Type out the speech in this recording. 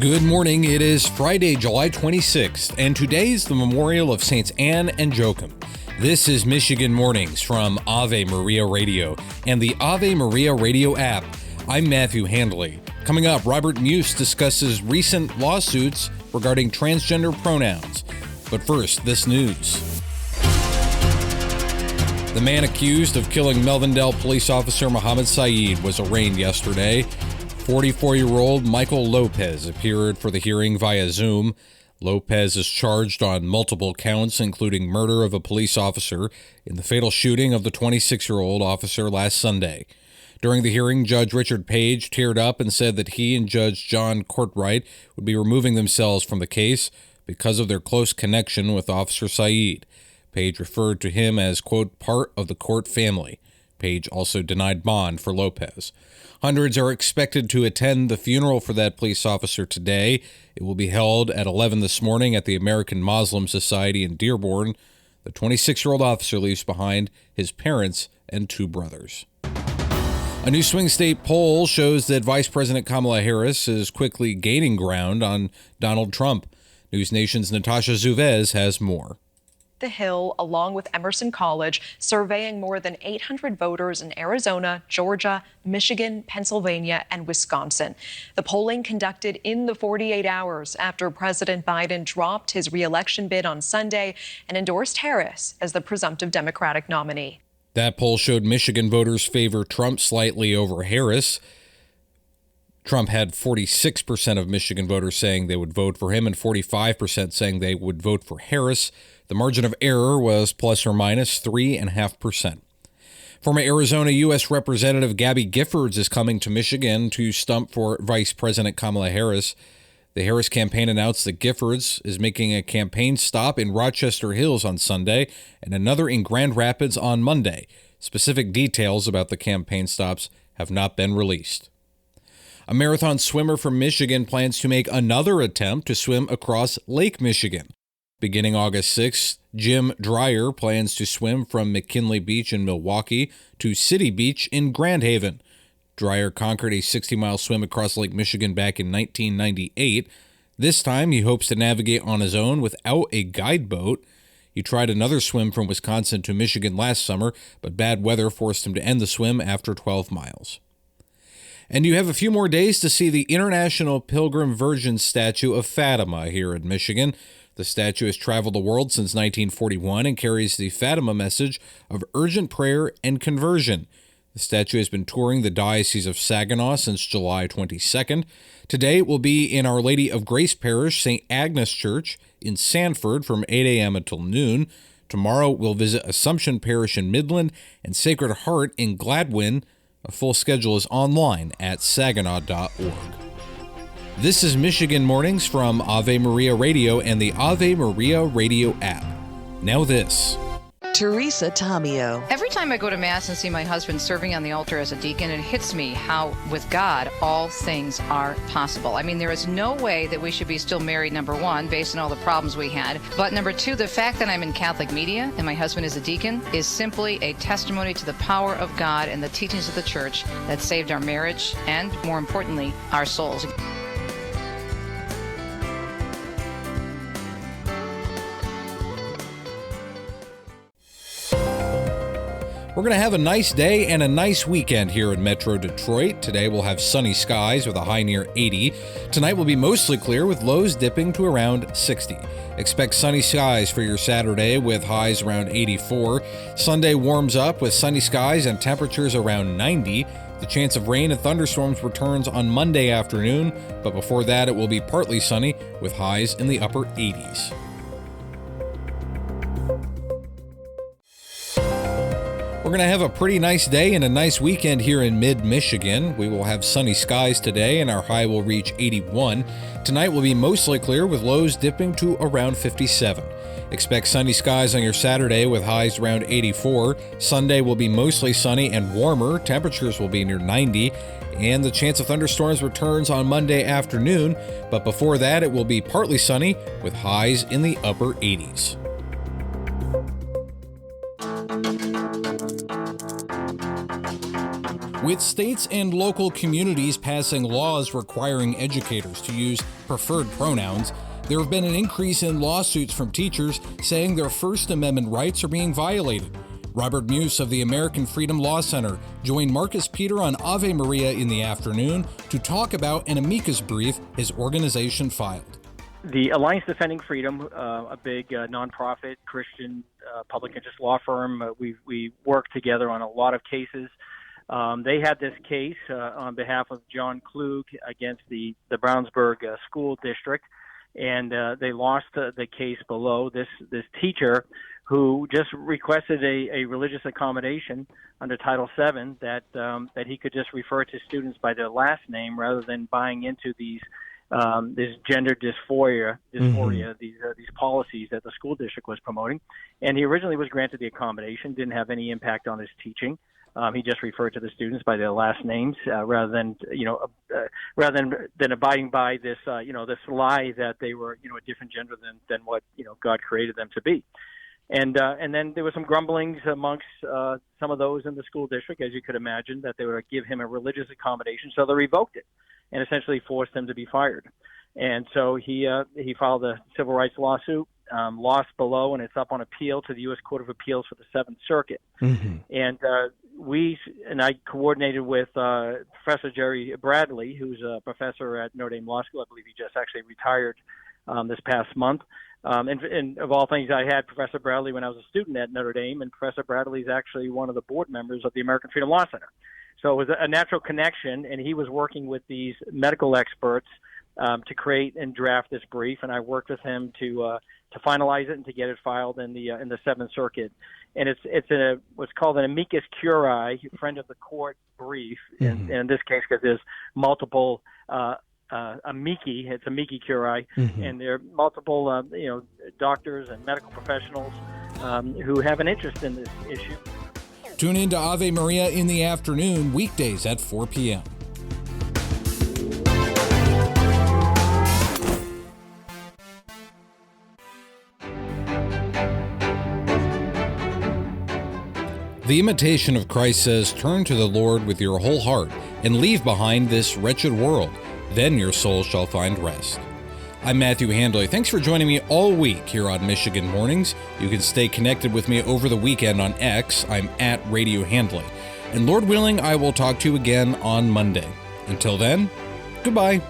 Good morning. It is Friday, July 26th, and today is the memorial of Saints Anne and Joachim. This is Michigan Mornings from Ave Maria Radio and the Ave Maria Radio app. I'm Matthew Handley. Coming up, Robert Muise discusses recent lawsuits regarding transgender pronouns. But first, this news. The man accused of killing Melvindale police officer Mohammed Saeed was arraigned yesterday. 44-year-old Michael Lopez appeared for the hearing via Zoom. Lopez is charged on multiple counts, including murder of a police officer in the fatal shooting of the 26-year-old officer last Sunday. During the hearing, Judge Richard Page teared up and said that he and Judge John Courtwright would be removing themselves from the case because of their close connection with Officer Saeed. Page referred to him as, quote, part of the court family. Page also denied bond for Lopez. Hundreds are expected to attend the funeral for that police officer today. It will be held at 11 this morning at the American Muslim Society in Dearborn. The 26-year-old officer leaves behind his parents and two brothers. A new swing state poll shows that Vice President Kamala Harris is quickly gaining ground on Donald Trump. News Nation's Natasha Zuvez has more. The Hill, along with Emerson College, surveying more than 800 voters in Arizona, Georgia, Michigan, Pennsylvania, and Wisconsin. The polling conducted in the 48 hours after President Biden dropped his re-election bid on Sunday and endorsed Harris as the presumptive Democratic nominee. That poll showed Michigan voters favor Trump slightly over Harris. Trump had 46% of Michigan voters saying they would vote for him and 45% saying they would vote for Harris. The margin of error was plus or minus 3.5%. Former Arizona U.S. Representative Gabby Giffords is coming to Michigan to stump for Vice President Kamala Harris. The Harris campaign announced that Giffords is making a campaign stop in Rochester Hills on Sunday and another in Grand Rapids on Monday. Specific details about the campaign stops have not been released. A marathon swimmer from Michigan plans to make another attempt to swim across Lake Michigan. Beginning August 6th, Jim Dreyer plans to swim from McKinley Beach in Milwaukee to City Beach in Grand Haven. Dreyer conquered a 60-mile swim across Lake Michigan back in 1998. This time, he hopes to navigate on his own without a guide boat. He tried another swim from Wisconsin to Michigan last summer, but bad weather forced him to end the swim after 12 miles. And you have a few more days to see the International Pilgrim Virgin statue of Fatima here in Michigan. The statue has traveled the world since 1941 and carries the Fatima message of urgent prayer and conversion. The statue has been touring the Diocese of Saginaw since July 22nd. Today it will be in Our Lady of Grace Parish, St. Agnes Church in Sanford from 8 a.m. until noon. Tomorrow we'll visit Assumption Parish in Midland and Sacred Heart in Gladwin. A full schedule is online at saginaw.org. This is Michigan Mornings from Ave Maria Radio and the Ave Maria Radio app. Now this. Teresa Tomeo. Every time I go to Mass and see my husband serving on the altar as a deacon, it hits me how, with God, all things are possible. I mean, there is no way that we should be still married, number one, based on all the problems we had. But number two, the fact that I'm in Catholic media and my husband is a deacon is simply a testimony to the power of God and the teachings of the church that saved our marriage and, more importantly, our souls. We're going to have a nice day and a nice weekend here in Metro Detroit. Today we'll have sunny skies with a high near 80. Tonight will be mostly clear with lows dipping to around 60. Expect sunny skies for your Saturday with highs around 84. Sunday warms up with sunny skies and temperatures around 90. The chance of rain and thunderstorms returns on Monday afternoon, but before that it will be partly sunny with highs in the upper 80s. We're going to have a pretty nice day and a nice weekend here in mid-Michigan. We will have sunny skies today and our high will reach 81. Tonight will be mostly clear with lows dipping to around 57. Expect sunny skies on your Saturday with highs around 84. Sunday will be mostly sunny and warmer. Temperatures will be near 90. And the chance of thunderstorms returns on Monday afternoon. But before that, it will be partly sunny with highs in the upper 80s. With states and local communities passing laws requiring educators to use preferred pronouns, there have been an increase in lawsuits from teachers saying their First Amendment rights are being violated. Robert Muise of the American Freedom Law Center joined Marcus Peter on Ave Maria in the afternoon to talk about an amicus brief his organization filed. The Alliance Defending Freedom, a big nonprofit Christian public interest law firm, we work together on a lot of cases. They had this case on behalf of John Klug against the Brownsburg school district, and they lost the case below. This teacher who just requested a religious accommodation under Title VII that he could just refer to students by their last name rather than buying into these this gender dysphoria, these policies that the school district was promoting. And he originally was granted the accommodation, didn't have any impact on his teaching. He just referred to the students by their last names rather than abiding by this this lie that they were a different gender than what God created them to be. And then there were some grumblings amongst some of those in the school district, as you could imagine, that they would give him a religious accommodation. So they revoked it and essentially forced him to be fired. And so he filed a civil rights lawsuit, lost below, and it's up on appeal to the U.S. Court of Appeals for the Seventh Circuit. And I coordinated with Professor Jerry Bradley, who's a professor at Notre Dame Law School. I believe he just actually retired this past month. And of all things, I had Professor Bradley when I was a student at Notre Dame, and Professor Bradley is actually one of the board members of the American Freedom Law Center. So it was a natural connection, and he was working with these medical experts to create and draft this brief, and I worked with him to finalize it and to get it filed in the Seventh Circuit. And it's what's called an amicus curiae, friend of the court brief. And in this case, because there's multiple amici, it's amici curiae, and there are multiple doctors and medical professionals who have an interest in this issue. Tune in to Ave Maria in the afternoon, weekdays at 4 p.m. The Imitation of Christ says, turn to the Lord with your whole heart and leave behind this wretched world. Then your soul shall find rest. I'm Matthew Handley. Thanks for joining me all week here on Michigan Mornings. You can stay connected with me over the weekend on X. I'm at Radio Handley. And Lord willing, I will talk to you again on Monday. Until then, goodbye.